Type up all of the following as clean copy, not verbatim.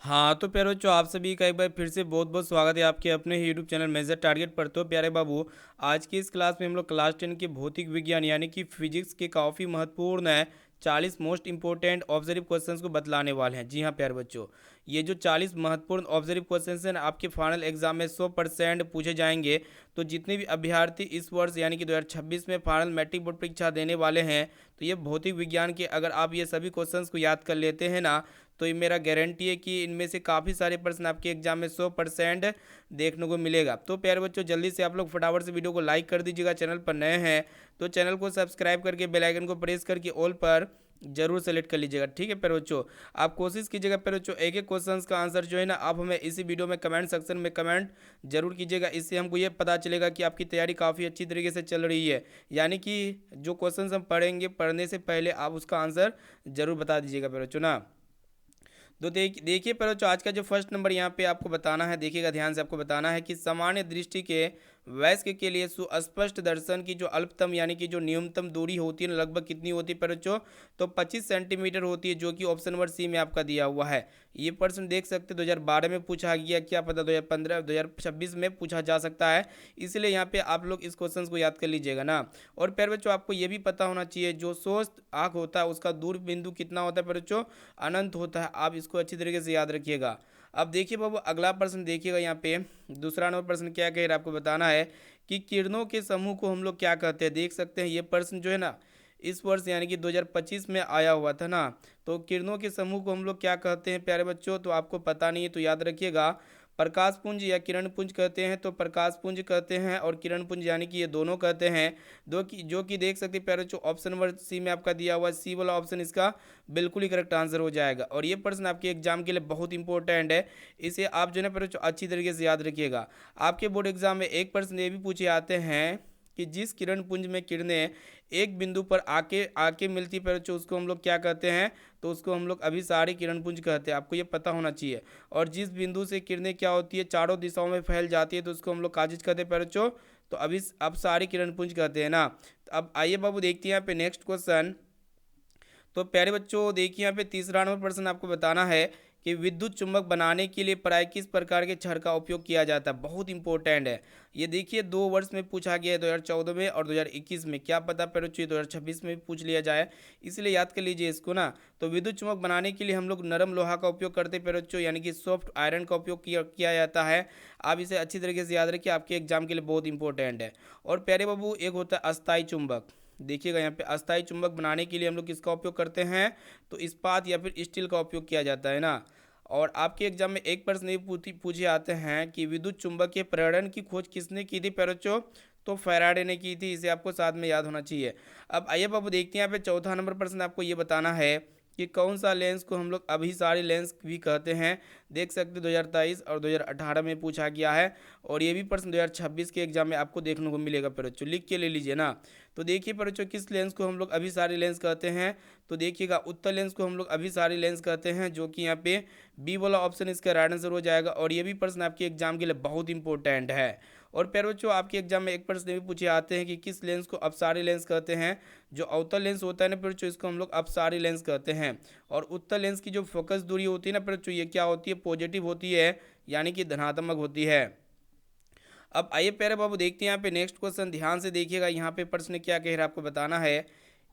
हाँ, तो प्यारे बच्चों आप सभी का एक बार फिर से बहुत-बहुत स्वागत है आपके अपने ही यूट्यूब चैनल मेजर टारगेट पर। तो प्यारे बाबू, आज की इस क्लास में हम लोग क्लास 10 के भौतिक विज्ञान यानी कि फिजिक्स के काफ़ी महत्वपूर्ण है 40 मोस्ट इंपोर्टेंट ऑब्जर्व क्वेश्चंस को बतलाने वाले हैं। जी हाँ प्यारे बच्चों, ये जो 40 महत्वपूर्ण ऑब्जर्व क्वेश्चंस हैं ना, आपके फाइनल एग्जाम में 100% पूछे जाएंगे। तो जितने भी अभ्यर्थी इस वर्ष यानी कि 2026 में फाइनल मैट्रिक बोर्ड परीक्षा देने वाले हैं, तो ये भौतिक विज्ञान के अगर आप ये सभी क्वेश्चंस को याद कर लेते हैं ना, तो ये मेरा गारंटी है कि इनमें से काफ़ी सारे प्रश्न आपके एग्जाम में 100% देखने को मिलेगा। तो प्यारे बच्चों जल्दी से आप लोग फटाफट से वीडियो को लाइक कर दीजिएगा। चैनल पर नए हैं तो चैनल को सब्सक्राइब करके बेल आइकन को प्रेस करके ऑल पर जरूर सेलेक्ट कर लीजिएगा। ठीक है प्यारे बच्चों, आप कोशिश कीजिएगा प्यारे बच्चों एक एक क्वेश्चन का आंसर जो है ना आप हमें इसी वीडियो में कमेंट सेक्शन में कमेंट जरूर कीजिएगा। इससे हमको ये पता चलेगा कि आपकी तैयारी काफ़ी अच्छी तरीके से चल रही है। यानी कि जो क्वेश्चन हम पढ़ेंगे पढ़ने से पहले आप उसका आंसर जरूर बता दीजिएगा प्यारे बच्चों ना। तो देखिए पर जो आज का जो फर्स्ट नंबर यहाँ पे आपको बताना है, देखिएगा ध्यान से, आपको बताना है कि सामान्य दृष्टि के वयस्क के लिए सुस्पष्ट दर्शन की जो अल्पतम यानी कि जो न्यूनतम दूरी होती है लगभग कितनी होती है पर बच्चों, तो 25 सेंटीमीटर होती है, जो कि ऑप्शन नंबर सी में आपका दिया हुआ है। ये प्रश्न देख सकते 2012 में पूछा गया, क्या पता 2015 2026 में पूछा जा सकता है, इसलिए यहाँ पे आप लोग इस क्वेश्चन को याद कर लीजिएगा ना। और प्यारे बच्चों आपको ये भी पता होना चाहिए जो स्वस्थ आँख होता है उसका दूर बिंदु कितना होता है प्यारे बच्चों, अनंत होता है। आप इसको अच्छी तरीके से याद रखिएगा। अब देखिए बाबू अगला प्रश्न देखिएगा, यहाँ पे दूसरा नंबर प्रश्न क्या कह रहा है आपको बताना है कि किरणों के समूह को हम लोग क्या कहते हैं। देख सकते हैं ये प्रश्न जो है ना इस वर्ष यानी कि 2025 में आया हुआ था ना। तो किरणों के समूह को हम लोग क्या कहते हैं प्यारे बच्चों, तो आपको पता नहीं है तो याद रखिएगा प्रकाश पुंज या किरण पुंज कहते हैं, तो प्रकाश पुंज कहते हैं और किरण पुंज यानी कि ये दोनों कहते हैं। दो की जो कि देख सकते हैं प्यारे बच्चों ऑप्शन नंबर सी में आपका दिया हुआ सी वाला ऑप्शन इसका बिल्कुल ही करेक्ट आंसर हो जाएगा। और ये प्रश्न आपके एग्जाम के लिए बहुत इंपॉर्टेंट है, इसे आप जो है ना प्यारे बच्चों अच्छी तरीके से याद रखिएगा। आपके बोर्ड एग्जाम में एक प्रश्न ये भी पूछे आते हैं कि जिस किरण पुंज में किरणें एक बिंदु पर आके आके मिलती पर उसको हम लोग क्या कहते हैं, तो उसको हम लोग अभिसारी किरण पुंज कहते हैं, आपको ये पता होना चाहिए। और जिस बिंदु से किरणें क्या होती है चारों दिशाओं में फैल जाती है तो उसको हम लोग काजिज कहते हैं बच्चों, तो अभी अपसारी किरण पुंज कहते हैं ना। तो अब आइए बाबू देखते हैं यहाँ पे नेक्स्ट क्वेश्चन। तो प्यारे बच्चों देखिए यहाँ पे तीसरा नंबर प्रश्न आपको बताना है कि विद्युत चुंबक बनाने के लिए प्राय किस प्रकार के छड़ का उपयोग किया जाता है। बहुत इंपॉर्टेंट है ये, देखिए 2 वर्ष में पूछा गया है 2014 में और 2021 में, क्या पता प्यारे बच्चों 2026 में भी पूछ लिया जाए, इसलिए याद कर लीजिए इसको ना। तो विद्युत चुंबक बनाने के लिए हम लोग नरम लोहा का उपयोग करते हैं प्यारे बच्चों, यानी कि सॉफ्ट आयरन का उपयोग किया जाता है। आप इसे अच्छी तरीके से याद रखिए, आपके एग्जाम के लिए बहुत इंपॉर्टेंट है। और प्यारे बाबू एक होता है अस्थायी चुंबक। देखिएगा यहाँ पे अस्थायी चुंबक बनाने के लिए हम लोग किसका उपयोग करते हैं, तो इस्पात या फिर स्टील का उपयोग किया जाता है ना। और आपके एग्जाम में एक प्रश्न ये पूछे आते हैं कि विद्युत चुंबकीय प्रेरण की खोज किसने की थी प्यारे बच्चों, तो फैराडे ने की थी, इसे आपको साथ में याद होना चाहिए। अब आइए बाबू देखते हैं यहाँ पे चौथा नंबर प्रश्न आपको ये बताना है कि कौन सा लेंस को हम लोग अभिसारी लेंस भी कहते हैं। देख सकते 2023 और 2018 में पूछा गया है, और ये भी प्रश्न 2026 के एग्जाम में आपको देखने को मिलेगा प्यारे बच्चों, लिख के ले लीजिए ना। तो देखिए प्यारे बच्चों किस लेंस को हम लोग अभिसारी लेंस कहते हैं, तो देखिएगा उत्तर लेंस को हम लोग अभिसारी लेंस कहते हैं, जो कि यहाँ पे बी वाला ऑप्शन इसका राइट आंसर हो जाएगा। और ये भी प्रश्न आपके एग्जाम के लिए बहुत इंपॉर्टेंट है। और प्यारे बच्चों आपके एग्जाम में एक प्रश्न भी पूछे आते हैं कि किस लेंस को अपसारी लेंस कहते हैं। जो अवतल लेंस होता है ना प्यारे बच्चों इसको हम लोग अपसारी लेंस कहते हैं। और उत्तल लेंस की जो फोकस दूरी होती है ना प्यारे बच्चों ये क्या होती है, पॉजिटिव होती है, यानी कि धनात्मक होती है। अब आइए प्यारे बाबू देखते हैं यहाँ पे नेक्स्ट क्वेश्चन, ध्यान से देखिएगा। यहाँ पे प्रश्न क्या कह रहा है आपको बताना है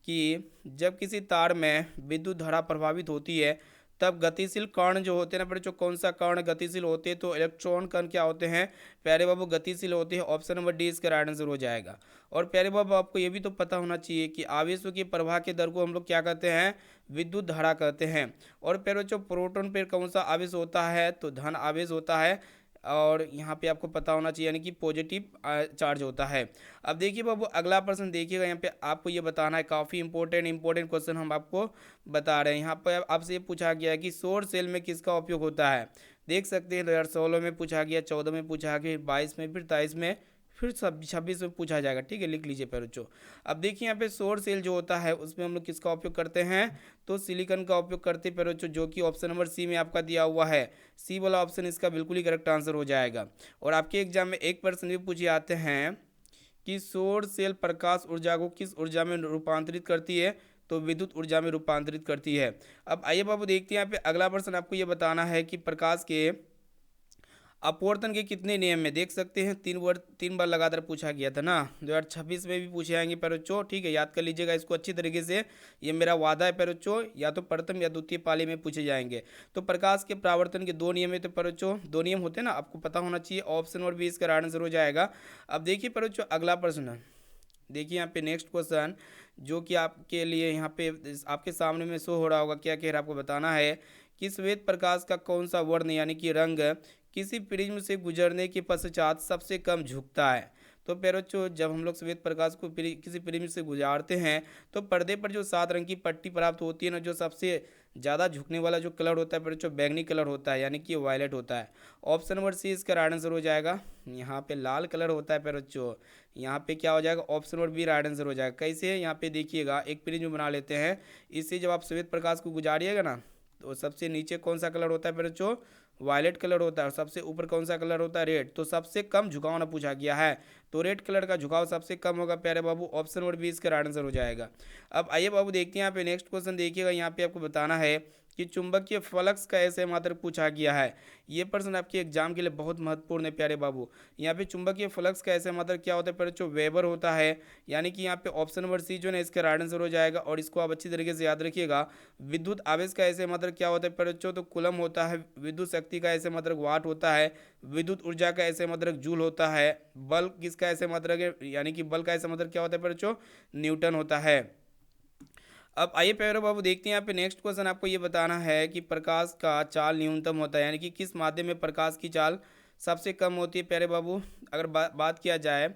कि जब किसी तार में विद्युत धारा प्रभावित होती है तब गतिशील कण जो होते हैं ना प्यारे बच्चों, कौन सा कण गतिशील होते हैं, तो इलेक्ट्रॉन कण क्या होते हैं प्यारे बाबू, गतिशील होते हैं। ऑप्शन नंबर डी इसका राइट आंसर हो जाएगा। और प्यारे बाबू आपको ये भी तो पता होना चाहिए कि आवेशों की प्रवाह के दर को हम लोग क्या कहते हैं, विद्युत धारा कहते हैं। और प्यारे बच्चों प्रोटॉन पे कौन सा आवेश होता है, तो धन आवेश होता है। और यहाँ पे आपको पता होना चाहिए यानी कि पॉजिटिव चार्ज होता है। अब देखिए बाबू अगला प्रश्न देखिएगा, यहाँ पे आपको ये बताना है, काफ़ी इंपॉर्टेंट क्वेश्चन हम आपको बता रहे हैं। यहाँ पर आपसे ये पूछा गया है कि सौर सेल में किसका उपयोग होता है। देख सकते हैं 2016 में पूछा गया, 14 में पूछा गया, 22 में, फिर 23 में, फिर 26 में पूछा जाएगा। ठीक है, लिख लीजिए प्यारे बच्चों। अब देखिए यहाँ पे सौर सेल जो होता है उसमें हम लोग किसका उपयोग करते हैं, तो सिलिकॉन का उपयोग करते हैं प्यारे बच्चों, जो कि ऑप्शन नंबर सी में आपका दिया हुआ है। सी वाला ऑप्शन इसका बिल्कुल ही करेक्ट आंसर हो जाएगा। और आपके एग्जाम में एक प्रश्न भी पूछे आते हैं कि सौर सेल प्रकाश ऊर्जा को किस ऊर्जा में रूपांतरित करती है, तो विद्युत ऊर्जा में रूपांतरित करती है। अब आइए बाबू देखते हैं यहाँ पे अगला प्रश्न आपको ये बताना है कि प्रकाश के अपवर्तन के कितने नियम में देख सकते हैं, 3 बार लगातार पूछा गया था ना, 2026 में भी पूछे आएंगे प्यारे बच्चों। ठीक है, याद कर लीजिएगा इसको अच्छी तरीके से, ये मेरा वादा है प्यारे बच्चों, या तो प्रथम या द्वितीय पाली में पूछे जाएंगे। तो प्रकाश के परावर्तन के 2 नियम है, तो प्यारे बच्चों 2 नियम होते हैं ना, आपको पता होना चाहिए। ऑप्शन नंबर बी इसका राइट आंसर हो जाएगा। अब देखिए प्यारे बच्चों अगला प्रश्न, देखिए यहाँ पे नेक्स्ट क्वेश्चन जो कि आपके लिए यहाँ पे आपके सामने में शो हो रहा होगा, क्या कह रहा है आपको बताना है कि श्वेत प्रकाश का कौन सा वर्ण यानी कि रंग किसी प्रिज्म से गुजरने के पश्चात सबसे कम झुकता है। तो प्यारे बच्चों जब हम लोग श्वेत प्रकाश को किसी प्रिज्म से गुजारते हैं तो पर्दे पर जो 7 रंग की पट्टी प्राप्त होती है ना, जो सबसे ज़्यादा झुकने वाला जो कलर होता है प्यारे बच्चों बैगनी कलर होता है, यानी कि वायलेट होता है। ऑप्शन नंबर सी इसका राइट आंसर हो जाएगा। यहाँ पे लाल कलर होता है प्यारे बच्चों, यहाँ पे क्या हो जाएगा, option number B right answer हो जाएगा। कैसे, यहाँ पे देखिएगा एक प्रिज्म बना लेते हैं, इससे जब आप श्वेत प्रकाश को गुजारिएगा ना तो सबसे नीचे कौन सा कलर होता है प्यारे बच्चों, वायलेट कलर होता है, और सबसे ऊपर कौन सा कलर होता है, रेड। तो सबसे कम झुकाव ना पूछा गया है, तो रेड कलर का झुकाव सबसे कम होगा प्यारे बाबू, ऑप्शन नंबर बी इसका राइट आंसर हो जाएगा। अब आइए बाबू देखते हैं यहाँ पे नेक्स्ट क्वेश्चन, देखिएगा यहाँ पे आपको बताना है कि चुंबकीय फ्लक्स का ऐसे मात्रक पूछा गया है। ये प्रश्न आपके एग्जाम के लिए बहुत महत्वपूर्ण है प्यारे बाबू। यहाँ पे चुंबकीय फ्लक्स का ऐसे मात्रक क्या होता है प्यारे बच्चों, वेबर होता है, यानी कि यहाँ पे ऑप्शन नंबर सी जो है इसका राइट आंसर हो जाएगा। और इसको आप अच्छी तरीके से याद रखिएगा। विद्युत आवेश का ऐसे मात्रक क्या होता है प्यारे बच्चों, तो कूलम होता है। विद्युत शक्ति का ऐसे मात्रक वाट होता है। विद्युत ऊर्जा का ऐसे मात्रक जूल होता है। बल किसका ऐसे मात्रक है, यानी कि बल का ऐसे मात्रक क्या होता है प्यारे बच्चों, न्यूटन होता है। अब आइए प्यारे बाबू देखते हैं यहाँ पे नेक्स्ट क्वेश्चन, आपको ये बताना है कि प्रकाश का चाल न्यूनतम होता है, यानी कि किस माध्यम में प्रकाश की चाल सबसे कम होती है प्यारे बाबू। अगर बात किया जाए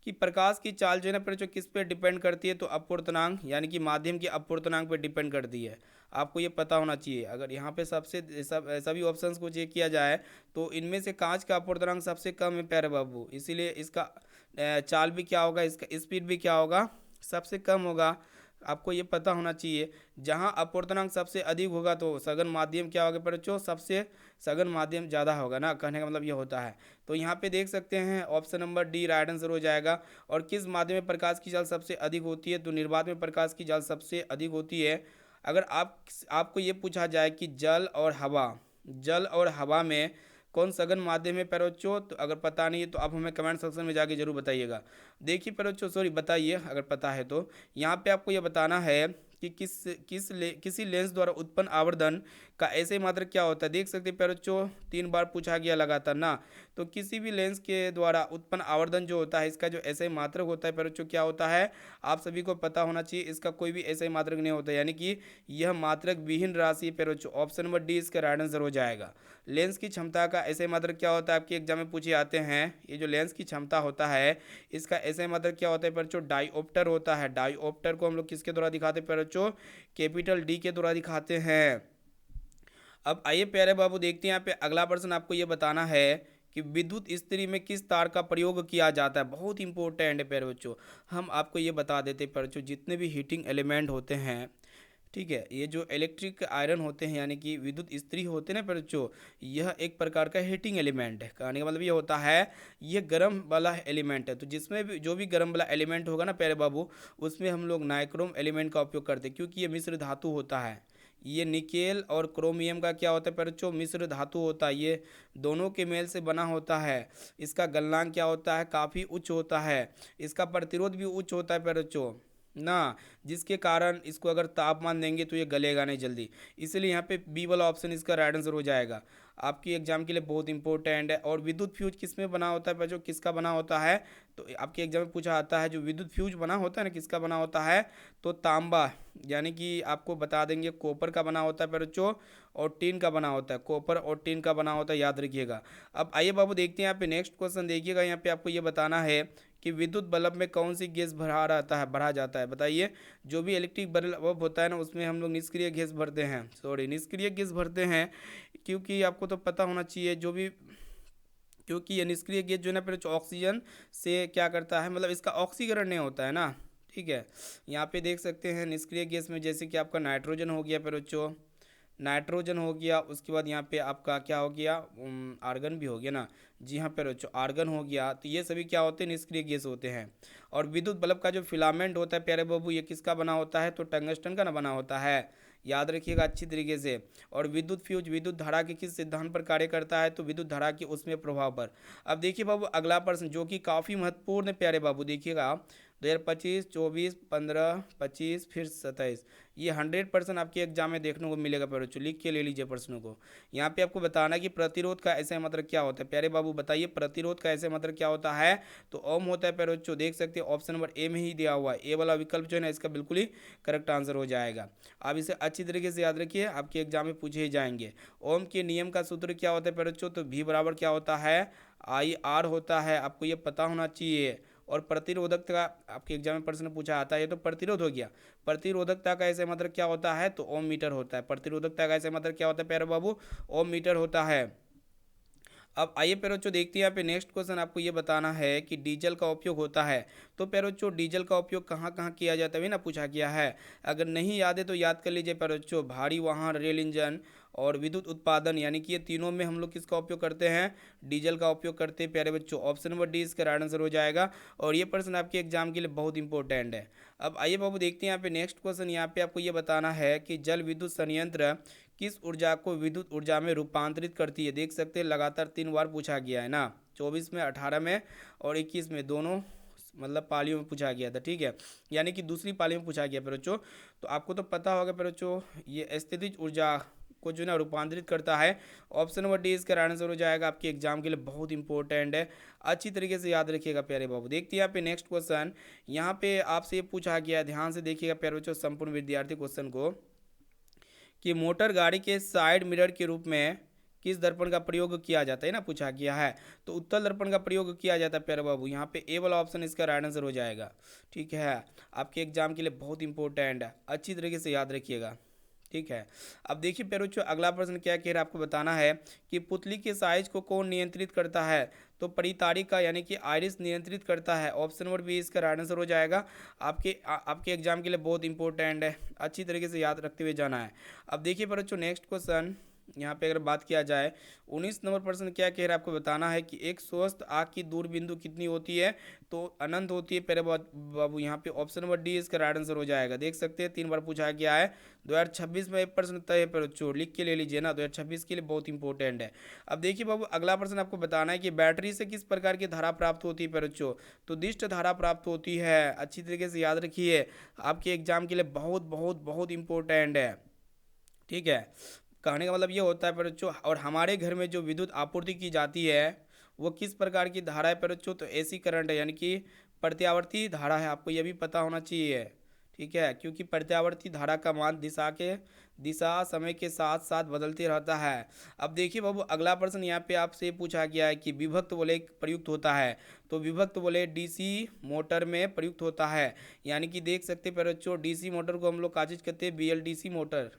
कि प्रकाश की चाल जो है ना प्यारे बच्चों किस पे डिपेंड करती है, तो अपवर्तनांक यानी कि माध्यम के अपवर्तनांक पे डिपेंड करती है। आपको ये पता होना चाहिए। अगर यहाँ पे सभी ऑप्शंस को चेक किया जाए तो इनमें से कांच का अपवर्तनांक सबसे कम है प्यारे बाबू, इसीलिए इसका चाल भी क्या होगा, इसका स्पीड भी क्या होगा, सबसे कम होगा। आपको ये पता होना चाहिए। जहाँ अपवर्तनांक सबसे अधिक होगा तो सघन माध्यम क्या होगा बच्चों, सबसे सघन माध्यम ज़्यादा होगा ना, कहने का मतलब ये होता है। तो यहाँ पे देख सकते हैं option number D right answer हो जाएगा। और किस माध्यम में प्रकाश की जाल सबसे अधिक होती है, तो निर्वात में प्रकाश की जाल सबसे अधिक होती है। अगर आपको ये पूछा जाए कि जल और हवा में कौन सघन माध्यम है प्यारे बच्चों, तो अगर पता नहीं है तो आप हमें कमेंट सेक्शन में जाके जरूर बताइएगा। देखिए प्यारे बच्चों, सॉरी बताइए अगर पता है तो। यहाँ पे आपको ये बताना है कि किसी लेंस द्वारा उत्पन्न आवर्धन का ऐसे मात्रक क्या होता है। देख सकते हैं प्यारे बच्चों 3 बार पूछा गया लगातार ना, तो किसी भी लेंस के द्वारा उत्पन्न आवर्धन जो होता है इसका जो ऐसे मात्रक होता है प्यारे बच्चों क्या होता है, आप सभी को पता होना चाहिए। इसका कोई भी ऐसे मात्रक नहीं होता, यानी कि यह मात्रक विहीन राशि प्यारे बच्चों, ऑप्शन नंबर डी इसका राइट आंसर हो जाएगा। लेंस की क्षमता का ऐसे मात्रक क्या होता है, आपके एग्जाम में पूछे आते हैं। ये जो लेंस की क्षमता होता है इसका ऐसे मात्रक क्या होता है बच्चों, डाईऑप्टर होता है। डाईऑप्टर को हम लोग किसके द्वारा दिखाते हैं बच्चों, कैपिटल डी के द्वारा दिखाते हैं। अब आइए प्यारे बाबू देखते हैं यहाँ पे अगला प्रश्न, आपको ये बताना है कि विद्युत इस्त्री में किस तार का प्रयोग किया जाता है। बहुत इंपॉर्टेंट है प्यारे बच्चों, हम आपको ये बता देते हैं प्यारे बच्चों, जितने भी हीटिंग एलिमेंट होते हैं, ठीक है, ये जो इलेक्ट्रिक आयरन होते हैं यानी कि विद्युत इस्त्री होते हैं ना बच्चों, यह एक प्रकार का हीटिंग एलिमेंट है। कहने का मतलब ये होता है ये गर्म वाला एलिमेंट है। तो जिसमें भी जो भी गर्म वाला एलिमेंट होगा ना प्यारे बाबू, उसमें हम लोग नाइक्रोम एलिमेंट का उपयोग करते हैं, क्योंकि ये मिश्र धातु होता है। ये निकेल और क्रोमियम का क्या होता है प्यारे बच्चों, मिश्र धातु होता है। ये दोनों के मेल से बना होता है। इसका गलनांक क्या होता है, काफ़ी उच्च होता है। इसका प्रतिरोध भी उच्च होता है प्यारे बच्चों ना, जिसके कारण इसको अगर तापमान देंगे तो ये गलेगा नहीं जल्दी। इसलिए यहाँ पे बी वाला ऑप्शन इसका राइट आंसर हो जाएगा। आपकी एग्जाम के लिए बहुत इंपॉर्टेंट है। और विद्युत फ्यूज किस में बना होता है बच्चों, किसका बना होता है, तो आपके एग्जाम में पूछा आता है जो विद्युत फ्यूज बना होता है ना, किसका बना होता है, तो तांबा, यानी कि आपको बता देंगे कॉपर का बना होता है बच्चों, और टीन का बना होता है। कॉपर और टीन का बना होता है, याद रखिएगा। अब आइए बाबू देखते हैं यहाँ पे नेक्स्ट क्वेश्चन, देखिएगा यहाँ पे आपको ये बताना है कि विद्युत बल्ब में कौन सी गैस भरा जाता है। बताइए, जो भी इलेक्ट्रिक बल्ब होता है ना उसमें हम लोग निष्क्रिय गैस भरते हैं, निष्क्रिय गैस भरते हैं, क्योंकि आपको तो पता होना चाहिए जो भी, क्योंकि ये निष्क्रिय गैस जो है ना फिर ऑक्सीजन से क्या करता है, मतलब इसका ऑक्सीकरण नहीं होता है ना, ठीक है। यहाँ पे देख सकते हैं निष्क्रिय गैस में जैसे कि आपका नाइट्रोजन हो गया फिर बच्चों, नाइट्रोजन हो गया, उसके बाद यहाँ पे आपका क्या हो गया, आर्गन भी हो गया ना। जी हाँ प्यारे बच्चों, आर्गन हो गया। तो ये सभी क्या होते हैं, निष्क्रिय गैस होते हैं। और विद्युत बल्ब का जो फिलामेंट होता है प्यारे बाबू, ये किसका बना होता है, तो टंगस्टन का ना बना होता है, याद रखिएगा अच्छी तरीके से। और विद्युत फ्यूज विद्युत धारा के किस सिद्धांत पर कार्य करता है, तो विद्युत धारा के उसमें प्रभाव पर। अब देखिए बाबू अगला प्रश्न जो कि काफ़ी महत्वपूर्ण है प्यारे बाबू, देखिएगा 2025, 24, 15, 25 फिर 27, ये 100% आपके एग्जाम में देखने को मिलेगा प्यारे बच्चों, लिख के ले लीजिए प्रश्नों को। यहाँ पे आपको बताना कि प्रतिरोध का ऐसे मतलब क्या होता है, प्यारे बाबू बताइए प्रतिरोध का ऐसे मतलब क्या होता है, तो ओम होता है प्यारे बच्चों। देख सकते हैं ऑप्शन नंबर ए में ही दिया हुआ है, ए वाला विकल्प जो है ना इसका बिल्कुल ही करेक्ट आंसर हो जाएगा। आप इसे अच्छी तरीके से याद रखिए, आपके एग्जाम में पूछे ही जाएंगे। ओम के नियम का सूत्र क्या होता है प्यारे बच्चों, तो भी बराबर क्या होता है, आई आर होता है, आपको ये पता होना चाहिए। और प्रतिरोधकता का आपके एग्जाम में प्रश्न पूछा आता है, तो प्रतिरोध हो गया। प्रतिरोधकता का ऐसे मतलब क्या होता है, तो ओम मीटर होता है। प्रतिरोधकता का ऐसे मतलब क्या होता है प्यारे बाबू, ओम मीटर होता है। अब आइए प्यारे बच्चों देखते हैं यहाँ पे नेक्स्ट क्वेश्चन, आपको ये बताना है कि डीजल का उपयोग होता है। तो प्यारे बच्चों डीजल का उपयोग कहाँ कहाँ किया जाता है ना पूछा गया है। अगर नहीं याद है तो याद कर लीजिए प्यारे बच्चों, भारी वाहन, रेल इंजन और विद्युत उत्पादन, यानी कि ये तीनों में हम लोग किसका उपयोग करते हैं, डीजल का उपयोग करते हैं प्यारे बच्चों। ऑप्शन नंबर डी इसका राइट आंसर हो जाएगा। और ये प्रश्न आपके एग्जाम के लिए बहुत इंपॉर्टेंट है। अब आइए बाबू देखते हैं यहाँ पे नेक्स्ट क्वेश्चन, यहाँ पे आपको ये बताना है कि जल विद्युत संयंत्र किस ऊर्जा को विद्युत ऊर्जा में रूपांतरित करती है। देख सकते हैं लगातार 3 बार पूछा गया है ना, 24 में, 18 में और 21 में, दोनों मतलब पालियों में पूछा गया था, ठीक है, यानी कि दूसरी पाली में पूछा गया फिर बच्चों। तो आपको तो पता होगा फिर बच्चों, ये स्थितिज ऊर्जा को जो ना रूपांतरित करता है। ऑप्शन नंबर डी इसका आंसर हो जाएगा, आपके एग्जाम के लिए बहुत इंपॉर्टेंट है, अच्छी तरीके से याद रखिएगा प्यारे बाबू। देखते हैं यहाँ पे नेक्स्ट क्वेश्चन, यहाँ पे आपसे ये पूछा गया है, ध्यान से देखिएगा प्यारे बच्चों संपूर्ण विद्यार्थी क्वेश्चन को, कि मोटर गाड़ी के साइड मिरर के रूप में किस दर्पण का प्रयोग किया जाता है ना पूछा गया है। तो उत्तल दर्पण का प्रयोग किया जाता है प्यारे बाबू, यहाँ पे ए वाला ऑप्शन इसका राइट आंसर हो जाएगा, ठीक है, आपके एग्जाम के लिए बहुत इंपॉर्टेंट है, अच्छी तरीके से याद रखिएगा, ठीक है। अब देखिए प्यारे बच्चों अगला प्रश्न क्या कह रहा है, आपको बताना है कि पुतली के साइज को कौन नियंत्रित करता है। तो परितारिका यानी कि आइरिस नियंत्रित करता है। ऑप्शन नंबर बी इसका राइट आंसर हो जाएगा, आपके एग्जाम के लिए बहुत इंपॉर्टेंट है, अच्छी तरीके से याद रखते हुए जाना है। अब देखिए प्यारे बच्चों नेक्स्ट क्वेश्चन, यहाँ पे अगर बात किया जाए 19 नंबर प्रश्न क्या कह रहा है, आपको बताना है कि एक स्वस्थ आँख की दूर बिंदु कितनी होती है। तो अनंत होती है प्यारे बाबू, यहाँ पे ऑप्शन नंबर डी इसका राइट आंसर हो जाएगा। देख सकते हैं 3 बार पूछा गया है, 2026 में एक प्रश्न तय है पर बच्चों, लिख के ले लीजिए ना, 2026 के लिए बहुत इंपॉर्टेंट है। अब देखिए बाबू अगला प्रश्न आपको बताना है कि बैटरी से किस प्रकार की धारा प्राप्त होती है पर बच्चों। तो दिष्ट धारा प्राप्त होती है, अच्छी तरीके से याद रखिए, आपके एग्जाम के लिए बहुत बहुत बहुत इंपॉर्टेंट है, ठीक है। कहने का मतलब ये होता है पर बच्चों, और हमारे घर में जो विद्युत आपूर्ति की जाती है वो किस प्रकार की धारा है पर बच्चों, तो एसी करंट है, यानी कि प्रत्यावर्ती धारा है, आपको ये भी पता होना चाहिए, ठीक है, क्योंकि प्रत्यावर्ती धारा का मान दिशा समय के साथ साथ बदलते रहता है। अब देखिए बाबू अगला प्रश्न यहाँ पे आपसे पूछा गया है कि विभक्त वोल्टेज प्रयुक्त होता है। तो विभक्त वोल्टेज डीसी मोटर में प्रयुक्त होता है, यानी कि देख सकते हैं पर बच्चों डीसी मोटर को हम लोग का चीज कहते हैं BLDC motor,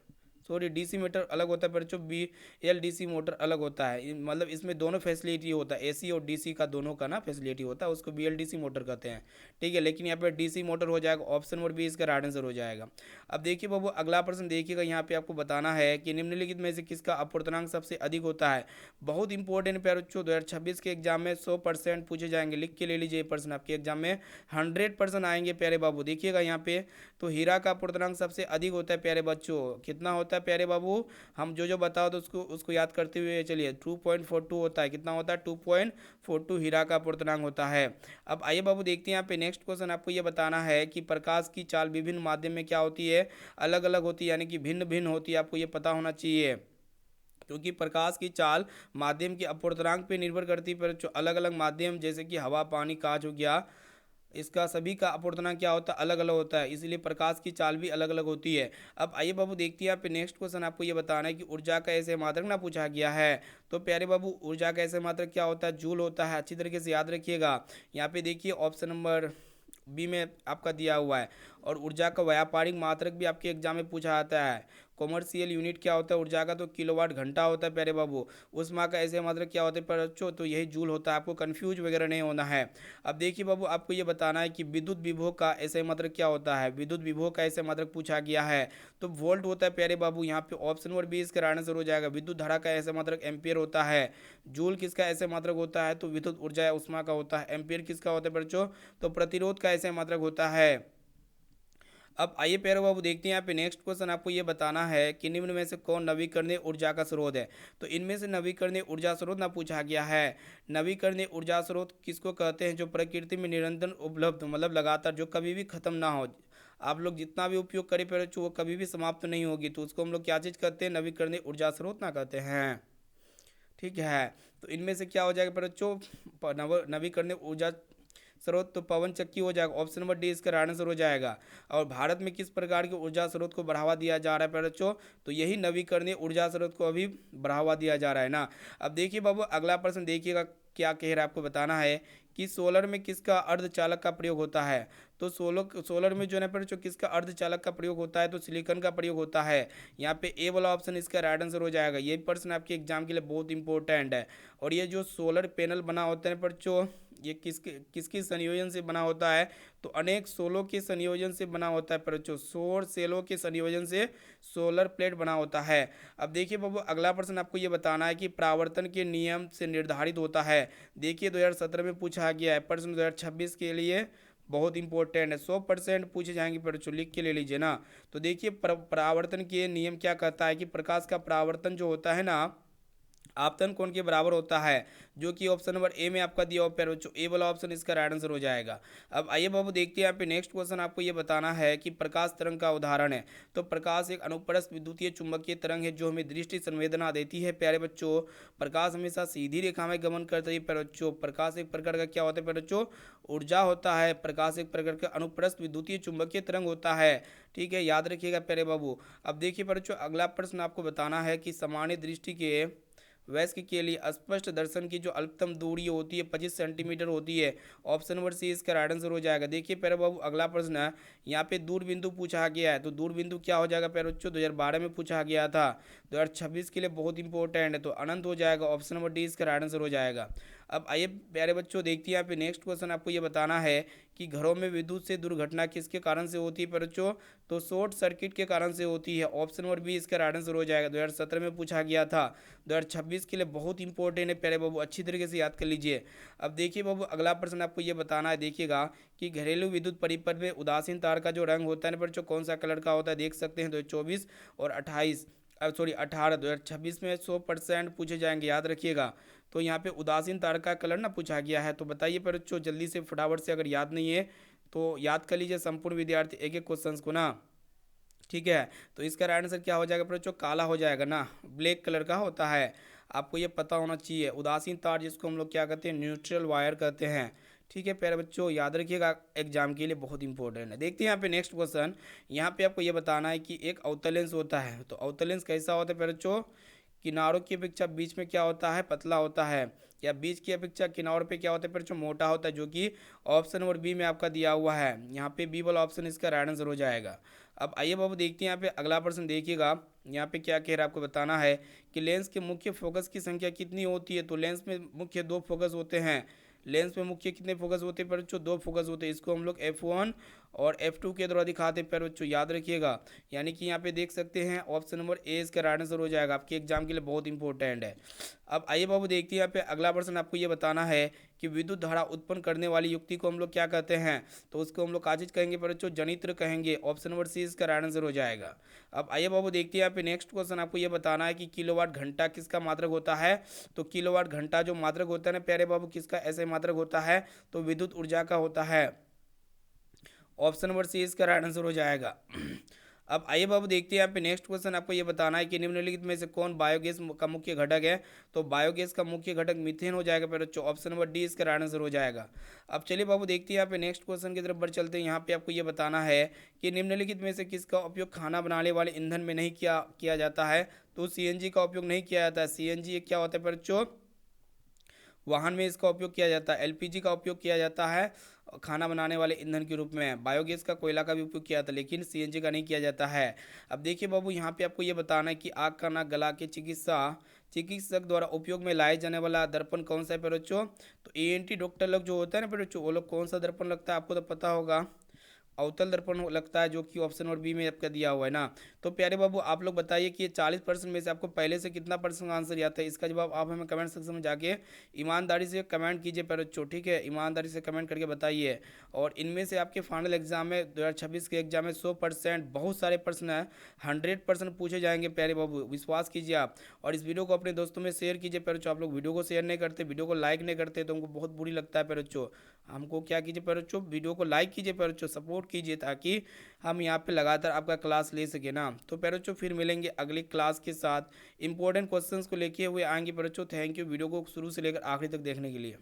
sorry DC motor अलग होता है पर बच्चों, B L D C motor अलग होता है, मतलब इसमें दोनों फैसिलिटी होता है, एसी और डीसी का दोनों का ना फैसिलिटी होता है, उसको B L D C motor कहते हैं, ठीक है। लेकिन यहाँ पे डीसी मोटर हो जाएगा, ऑप्शन नंबर बी इसका राइट आंसर हो जाएगा। अब देखिए बाबू अगला प्रश्न देखिएगा, यहाँ पे आपको बताना है कि निम्नलिखित में से किसका अपूर्णांक सबसे अधिक होता है। बहुत इंपॉर्टेंट प्यारे बच्चों, 2026 के एग्जाम में 100% पूछे जाएंगे, लिख के ले लीजिए प्रश्न, आपके एग्जाम में 100% आएंगे प्यारे बाबू। देखिएगा यहाँ पे, तो हीरा का अपूर्णांक सबसे अधिक होता है प्यारे बच्चों, कितना होता है प्यारे बाबू, हम जो बताओ तो उसको उसको याद करते हुए चलिए, 2.42 होता है, कितना होता है 2.42 हीरा का अपूर्णांक होता है। अब आइए बाबू देखते हैं यहाँ पे नेक्स्ट क्वेश्चन, आपको ये बताना है कि प्रकाश की चाल विभिन्न माध्यम में क्या होती है, अलग अलग होती है, यानी कि भिन्न भिन्न होती है, आपको ये पता होना चाहिए, क्योंकि प्रकाश की चाल माध्यम के अपूर्णांक पे निर्भर करती है, पर जो अलग अलग माध्यम जैसे कि हवा, पानी, कांच हो गया, इसका सभी का अपूर्णांक क्या होता है, अलग अलग होता है, इसलिए प्रकाश की चाल भी अलग अलग होती है। अब आइए बाबू देखते हैं यहाँ पे नेक्स्ट क्वेश्चन, आपको ये बताना है कि ऊर्जा का ऐसे मात्रक ना पूछा गया है। तो प्यारे बाबू ऊर्जा का ऐसे मात्रक क्या होता है, जूल होता है, अच्छी तरीके से याद रखिएगा। यहाँ पे देखिए ऑप्शन नंबर बी में आपका दिया हुआ है। और ऊर्जा का व्यापारिक मात्रक भी आपके एग्जाम में पूछा जाता है, कॉमर्शियल यूनिट क्या होता है ऊर्जा का, तो किलोवाट घंटा होता है प्यारे बाबू। ऊष्मा का ऐसे मात्रक क्या होता है पर बच्चों, तो यही जूल होता है, आपको कंफ्यूज वगैरह नहीं होना है। अब देखिए बाबू, आपको ये बताना है कि विद्युत विभव का ऐसे मात्रक क्या होता है, विद्युत विभव का ऐसे मात्रक पूछा गया है तो वोल्ट होता है प्यारे बाबू। यहाँ पे ऑप्शन नंबर बी इसका राइट आंसर हो जाएगा। विद्युत धारा का ऐसे मात्रक एम्पियर होता है। जूल किसका ऐसे मात्रक होता है, तो विद्युत ऊर्जा या ऊष्मा का होता है। एम्पियर किसका होता है बच्चों, तो प्रतिरोध का ऐसे मात्रक होता है। अब आइए प्यारे बाबू देखते हैं यहाँ पे नेक्स्ट क्वेश्चन। आपको ये बताना है कि निम्न में से कौन नवीकरणीय ऊर्जा का स्रोत है। तो इनमें से नवीकरणीय ऊर्जा स्रोत ना पूछा गया है। नवीकरणीय ऊर्जा स्रोत किसको कहते हैं, जो प्रकृति में निरंतर उपलब्ध, मतलब लगातार, जो कभी भी खत्म ना हो। आप लोग जितना भी उपयोग करें पर वो कभी भी समाप्त नहीं होगी, तो उसको हम लोग क्या चीज़ कहते हैं, नवीकरणीय ऊर्जा स्रोत ना कहते हैं। ठीक है, तो इनमें से क्या हो जाएगा पर बच्चों, नवीकरणीय ऊर्जा स्रोत तो पवन चक्की हो जाएगा। ऑप्शन नंबर डी इसका राइट आंसर हो जाएगा। और भारत में किस प्रकार के ऊर्जा स्रोत को बढ़ावा दिया जा रहा है पर बच्चों, तो यही नवीकरणीय ऊर्जा स्रोत को अभी बढ़ावा दिया जा रहा है ना। अब देखिए बाबू, अगला प्रश्न देखिएगा क्या कह रहा है, आपको बताना है कि सोलर में किसका अर्धचालक का प्रयोग होता है। तो सोलर में जो है पर जो किसका अर्धचालक का प्रयोग होता है, तो सिलिकॉन का प्रयोग होता है। यहाँ पे ए वाला ऑप्शन इसका राइट आंसर हो जाएगा। ये प्रश्न आपके एग्जाम के लिए बहुत इंपॉर्टेंट है। और ये जो सोलर पैनल बना होता है पर जो ये किसके संयोजन से बना होता है, तो अनेक सोलों के संयोजन से बना होता है पर जो सौर सेलों के संयोजन से सोलर प्लेट बना होता है। अब देखिए बाबू, अगला प्रश्न आपको ये बताना है कि परावर्तन के नियम से निर्धारित होता है। देखिए 2017 में पूछा गया है, प्रश्न 2026 के लिए बहुत इंपॉर्टेंट है, 100% पूछे जाएंगे पर जो लिख के ले लीजिए ना। तो देखिए परावर्तन के नियम क्या कहता है कि प्रकाश का परावर्तन जो होता है ना, आपतन कोण के बराबर होता है, जो कि ऑप्शन नंबर ए में आपका दिया हुआ बच्चों, ए वाला ऑप्शन इसका राइट आंसर हो जाएगा। अब आइए बाबू देखते हैं यहाँ पे नेक्स्ट क्वेश्चन। आपको ये बताना है कि प्रकाश तरंग का उदाहरण है। तो प्रकाश एक अनुप्रस्थ विद्युतीय चुंबकीय तरंग है जो हमें दृष्टि संवेदना देती है प्यारे बच्चों। प्रकाश हमेशा सीधी रेखा में गमन करता है प्यारे बच्चों। प्रकाश एक प्रकार का क्या होता है प्यारे बच्चों, ऊर्जा होता है। प्रकाश एक प्रकार का अनुप्रस्थ विद्युतीय चुंबकीय तरंग होता है। ठीक है, याद रखिएगा प्यारे बाबू। अब देखिए बच्चों, अगला प्रश्न आपको बताना है कि सामान्य दृष्टि के वयस्क के लिए स्पष्ट दर्शन की जो अल्पतम दूरी होती है 25 सेंटीमीटर होती है। ऑप्शन नंबर सी इसका राइट आंसर हो जाएगा। देखिए प्यारे बाबू, अगला प्रश्न है, यहाँ पे दूर बिंदु पूछा गया है। तो दूर बिंदु क्या हो जाएगा प्यारे बच्चों, 2012 में पूछा गया था, 2026 के लिए बहुत इंपॉर्टेंट है, तो अनंत हो जाएगा। ऑप्शन नंबर डी इसका राइट आंसर हो जाएगा। अब आइए प्यारे बच्चों देखते हैं यहाँ पे नेक्स्ट क्वेश्चन। आपको ये बताना है कि घरों में विद्युत से दुर्घटना किसके कारण से होती है प्यारे बच्चों, तो शॉर्ट सर्किट के कारण से होती है। ऑप्शन नंबर बी इसका राइट आंसर हो जाएगा। 2017 में पूछा गया था, 2026 के लिए बहुत इंपॉर्टेंट है प्यारे बाबू, अच्छी तरीके से याद कर लीजिए। अब देखिए बाबू, अगला प्रश्न आपको ये बताना है, देखिएगा कि घरेलू विद्युत परिपथ में उदासीन तार का जो रंग होता है ना बच्चों, कौन सा कलर का होता है, देख सकते हैं 2024 और 28 सॉरी 18 2026 में 100% पूछे जाएंगे, याद रखिएगा। तो यहाँ पे उदासीन तार का कलर ना पूछा गया है। तो बताइए पर बच्चों जल्दी से फटाफट से, अगर याद नहीं है तो याद कर लीजिए संपूर्ण विद्यार्थी एक एक क्वेश्चन को ना। ठीक है, तो इसका राइट आंसर क्या हो जाएगा बच्चों, काला हो जाएगा ना, ब्लैक कलर का होता है। आपको ये पता होना चाहिए। उदासीन तार जिसको हम लोग क्या कहते हैं, न्यूट्रल वायर कहते हैं। ठीक है प्यारे बच्चों, याद रखिएगा, एग्जाम के लिए बहुत इंपॉर्टेंट है। देखते हैं यहाँ पे नेक्स्ट क्वेश्चन। यहाँ पे आपको ये बताना है कि एक अवतल लेंस होता है। तो अवतल लेंस कैसा होता है प्यारे बच्चों, किनारों की अपेक्षा बीच में क्या होता है, पतला होता है, या बीच की अपेक्षा किनारों पे क्या होता है पर जो मोटा होता है, जो कि ऑप्शन नंबर बी में आपका दिया हुआ है। यहाँ पे बी वाला ऑप्शन इसका राइट आंसर हो जाएगा। अब आइए बाबू देखते हैं यहाँ पे अगला प्रश्न। देखिएगा यहाँ पे क्या कह रहा है, आपको बताना है कि लेंस के मुख्य फोकस की संख्या कितनी होती है। तो लेंस में मुख्य दो फोकस होते हैं। लेंस में मुख्य कितने फोकस होते हैं पर बच्चों, दो फोकस होते हैं। इसको हम लोग F1 और F2 के द्वारा दिखाते हैं पर बच्चों, याद रखिएगा। यानी कि यहाँ पे देख सकते हैं ऑप्शन नंबर ए इसका राइट आंसर हो जाएगा, आपके एग्जाम के लिए बहुत इंपॉर्टेंट है। अब आइए बाबू देखते हैं यहाँ पे अगला प्रश्न। आपको ये बताना है कि विद्युत धारा उत्पन्न करने वाली युक्ति को हम लोग क्या कहते हैं। तो उसको हम लोग क्या चीज कहेंगे पर बच्चों, जनित्र कहेंगे। ऑप्शन नंबर सी इसका राइट आंसर हो जाएगा। अब आइए बाबू देखते हैं यहाँ पे नेक्स्ट क्वेश्चन। आपको ये बताना है कि किलोवाट घंटा किसका मात्रक होता है। तो किलोवाट घंटा जो मात्रक होता है ना प्यारे बाबू, किसका ऐसे मात्रक होता है, तो विद्युत ऊर्जा का होता है। ऑप्शन नंबर सी इसका राइट आंसर हो जाएगा। अब आइए बाबू देखते हैं यहाँ पे नेक्स्ट क्वेश्चन। आपको ये बताना है कि निम्नलिखित में से कौन बायोगैस का मुख्य घटक है। तो बायोगैस का मुख्य घटक मीथेन हो जाएगा पर बच्चों, ऑप्शन नंबर डी इसका राइट आंसर हो जाएगा। अब चलिए बाबू देखते हैं यहाँ पे नेक्स्ट क्वेश्चन की तरफ बढ़ चलते हैं। यहाँ पे आपको ये बताना है कि निम्नलिखित में से किसका उपयोग खाना बनाने वाले ईंधन में नहीं किया जाता है। तो CNG का उपयोग नहीं किया जाता है। CNG क्या होता है पर बच्चों, वाहन में इसका उपयोग किया जाता है। एलपीजी का उपयोग किया जाता है खाना बनाने वाले ईंधन के रूप में। बायोगैस का, कोयला का भी उपयोग किया जाता है, लेकिन सीएनजी का नहीं किया जाता है। अब देखिए बाबू, यहाँ पे आपको ये बताना है कि आग का नाक गला के चिकित्सक द्वारा उपयोग में लाए जाने वाला दर्पण कौन सा है प्यारे बच्चों? तो एएनटी डॉक्टर लोग जो होता है ना प्यारे बच्चों, वो लोग कौन सा दर्पण लगता है आपको तो पता होगा, अवतल दर्पण लगता है, जो कि ऑप्शन नंबर बी में आपका दिया हुआ है ना। तो प्यारे बाबू आप लोग बताइए कि ये 40% में से आपको पहले से कितना परसेंट आंसर आता है? इसका जवाब आप हमें कमेंट सेक्शन में जाके ईमानदारी से कमेंट कीजिए प्यारे बच्चों, ठीक है, ईमानदारी से कमेंट करके बताइए। और इनमें से आपके फाइनल एग्जाम में 2026 के एग्जाम में 100% बहुत सारे प्रश्न है, 100% पूछे जाएंगे प्यारे बाबू, विश्वास कीजिए आप। और इस वीडियो को अपने दोस्तों में शेयर कीजिए प्यारे बच्चों। आप लोग वीडियो को शेयर नहीं करते, वीडियो को लाइक नहीं करते, तो हमको बहुत बुरी लगता है प्यारे बच्चों। हमको क्या कीजिए प्यारे बच्चों, वीडियो को लाइक कीजिए प्यारे बच्चों, सपोर्ट कीजिए, ताकि हम यहाँ पे लगातार आपका क्लास ले सके ना। तो प्यारे बच्चों फिर मिलेंगे अगली क्लास के साथ, इंपॉर्टेंट क्वेश्चंस को लेके हुए आएंगे प्यारे बच्चों। थैंक यू वीडियो को शुरू से लेकर आखिरी तक देखने के लिए।